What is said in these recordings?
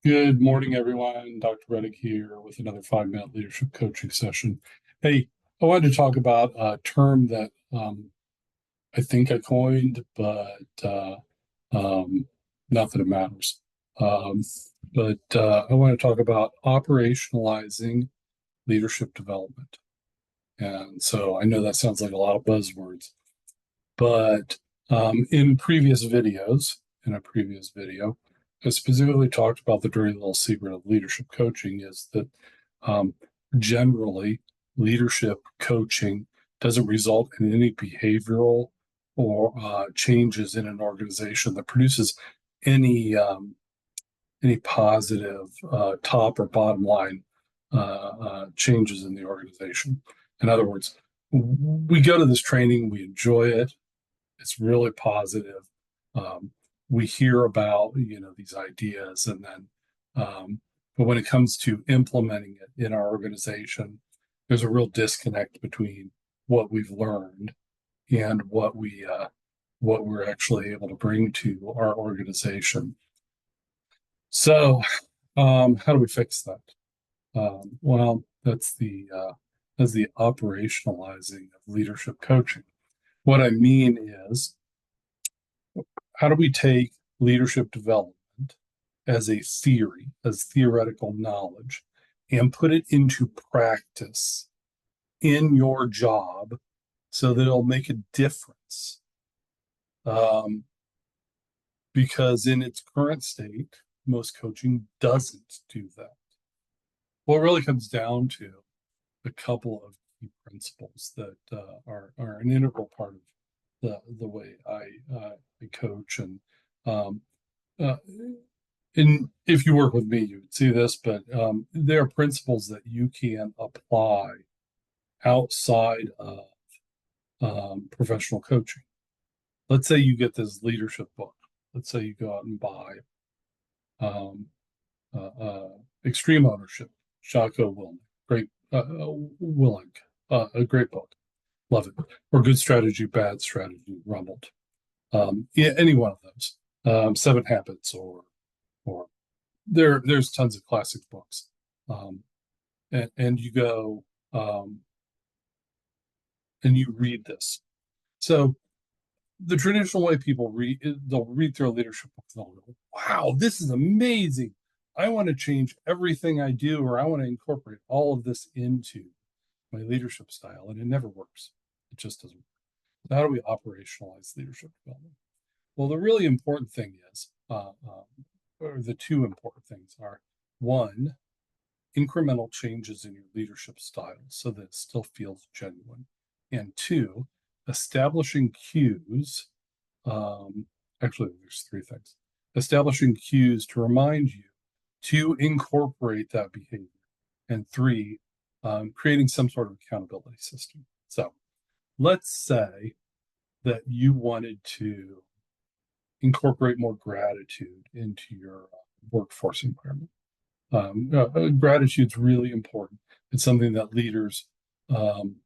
Good morning, everyone. Dr. Reddick here with another 5-minute leadership coaching session. Hey, I wanted to talk about a term that I think I coined, but um, not that it matters. Um, but I want to talk about operationalizing leadership development. And so I know that sounds like a lot of buzzwords, but in a previous video, I specifically talked about the dirty little secret of leadership coaching is that um, generally leadership coaching doesn't result in any behavioral or changes in an organization that produces any any positive top or bottom line changes in the organization. In other words, we go to this training, we enjoy it, it's really positive. Um, we hear about these ideas, and then but when it comes to implementing it in our organization, there's a real disconnect between what we've learned and what we're actually able to bring to our organization. So, how do we fix that? Well, that's the operationalizing of leadership coaching. What I mean is, how do we take leadership development as a theory, as theoretical knowledge, and put it into practice in your job so that it'll make a difference? Um, because in its current state, most coaching doesn't do that. Well, it really comes down to a couple of key principles that are an integral part of the way I coach. Um, uh, and if you work with me, you would see this, but there are principles that you can apply outside of professional coaching. Let's say you get this leadership book. Let's say you go out and buy um, Extreme Ownership, Jocko Willink, great Willink, a great book. Love it. Or Good Strategy, Bad Strategy, Rumbled. Yeah, any one of those. Seven Habits, or there's tons of classic books. And you go and you read this. So the traditional way people read, they'll read through a leadership book and they'll go, wow, this is amazing. I want to change everything I do, or I want to incorporate all of this into my leadership style. And it never works. It just doesn't work. So how do we operationalize leadership development? Well, the really important thing is, or the two important things are, one, incremental changes in your leadership style so that it still feels genuine. And two, establishing cues. Actually, there's three things. Establishing cues to remind you to incorporate that behavior. And three, creating some sort of accountability system. So let's say that you wanted to incorporate more gratitude into your workforce environment. Gratitude's really important. It's something that leaders um,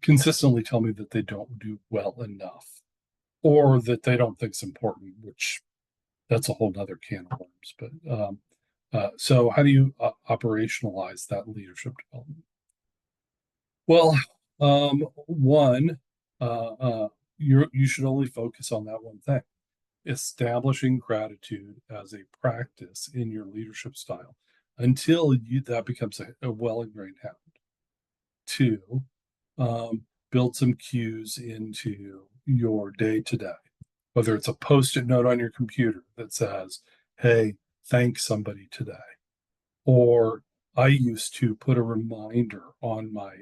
consistently tell me that they don't do well enough, or that they don't think it's important, which that's a whole nother can of worms. So how do you operationalize that leadership development? Well, one, you should only focus on that one thing, establishing gratitude as a practice in your leadership style until that becomes a well-ingrained habit. Two, build some cues into your day to day, whether it's a post-it note on your computer that says, hey, thank somebody today. Or I used to put a reminder on my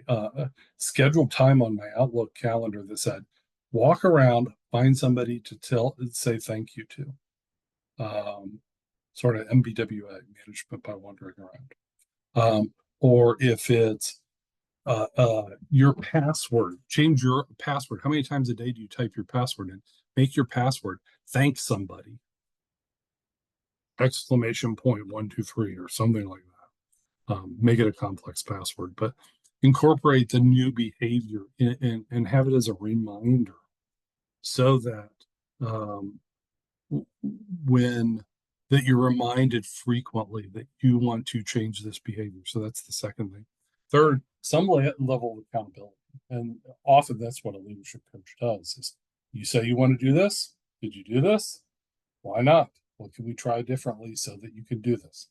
scheduled time on my Outlook calendar that said, walk around, find somebody to say thank you to. Sort of MBWA, management by wandering around. Or if it's your password, change your password. How many times a day do you type your password in? Make your password thank somebody. Exclamation point 123 or something like that. Make it a complex password, but incorporate the new behavior and have it as a reminder so that when that you're reminded frequently that you want to change this behavior. So that's the second thing. Third, some level of accountability. And often that's what a leadership coach does is you say you want to do this. Did you do this? Why not? What can we try differently so that you can do this?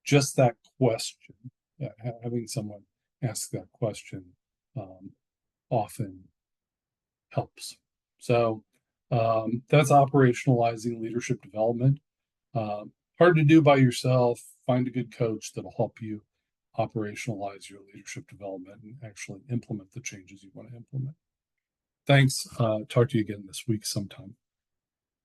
Just that question, having someone ask that question often helps. So that's operationalizing leadership development. Hard to do by yourself. Find a good coach that'll help you operationalize your leadership development and actually implement the changes you want to implement. Thanks. Talk to you again this week sometime.